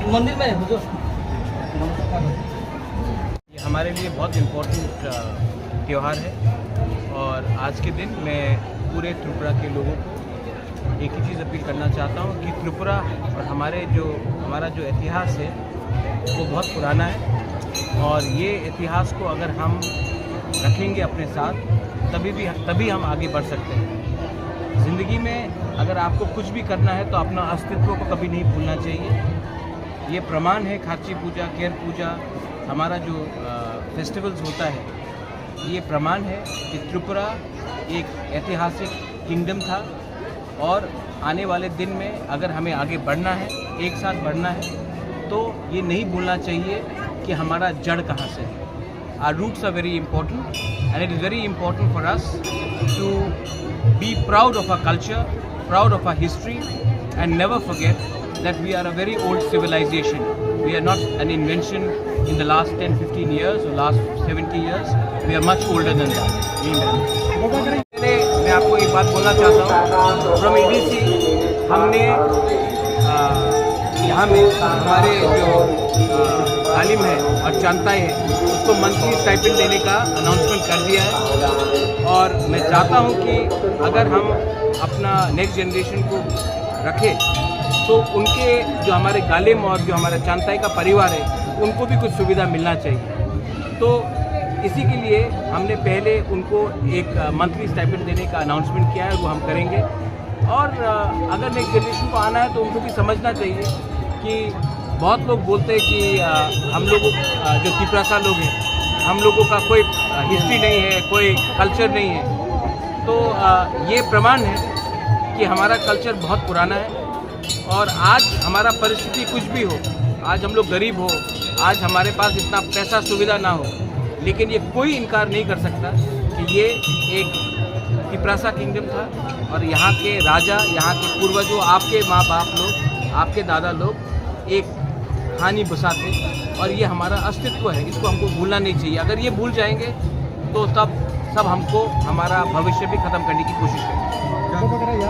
मंदिर में है जो ये हमारे लिए बहुत इम्पोर्टेंट त्यौहार है और आज के दिन मैं पूरे त्रिपुरा के लोगों को एक ही चीज़ अपील करना चाहता हूँ कि त्रिपुरा और हमारा जो इतिहास है वो बहुत पुराना है और ये इतिहास को अगर हम रखेंगे अपने साथ तभी हम आगे बढ़ सकते हैं। ज़िंदगी में अगर आपको कुछ भी करना है तो अपना अस्तित्व को कभी नहीं भूलना चाहिए। ये प्रमाण है खाची पूजा, केर पूजा, हमारा जो फेस्टिवल्स होता है, ये प्रमाण है कि त्रिपुरा एक ऐतिहासिक किंगडम था और आने वाले दिन में अगर हमें आगे बढ़ना है, एक साथ बढ़ना है, तो ये नहीं भूलना चाहिए कि हमारा जड़ कहाँ से है। Our roots are very important and it is very important for us to be proud of our culture, proud of our history and never forget that we are a very old civilization. We are not an invention in the last 10-15 years or last 70 years. We are much older than that. मैं आपको एक बात बोलना चाहता हूँ। From EDC हमने यहाँ में हमारे जो तालीम है और चांताई है उसको मंथली स्टाइपेंड देने का अनाउंसमेंट कर दिया है और मैं चाहता हूँ कि अगर हम अपना नेक्स्ट जनरेशन को रखें तो उनके जो हमारे गालिम और जो हमारा चांताई का परिवार है उनको भी कुछ सुविधा मिलना चाहिए। तो इसी के लिए हमने पहले उनको एक मंथली स्टाइपेंड देने का अनाउंसमेंट किया है, वो हम करेंगे। और अगर नेक्स्ट जनरेशन को आना है तो उनको भी समझना चाहिए कि बहुत लोग बोलते हैं कि हम लोगों जो तिपरासा लोग हैं हम लोगों का कोई हिस्ट्री नहीं है, कोई कल्चर नहीं है। तो ये प्रमाण है कि हमारा कल्चर बहुत पुराना है और आज हमारा परिस्थिति कुछ भी हो, आज हम लोग गरीब हो, आज हमारे पास इतना पैसा सुविधा ना हो, लेकिन ये कोई इनकार नहीं कर सकता कि ये एक तिपरासा किंगडम था और यहाँ के राजा, यहाँ के पूर्वजों, आपके माँ बाप लोग, आपके दादा लोग एक कहानी बसाते और ये हमारा अस्तित्व है, इसको हमको भूलना नहीं चाहिए। अगर ये भूल जाएंगे तो तब सब हमको हमारा भविष्य भी ख़त्म करने की कोशिश करेंगे।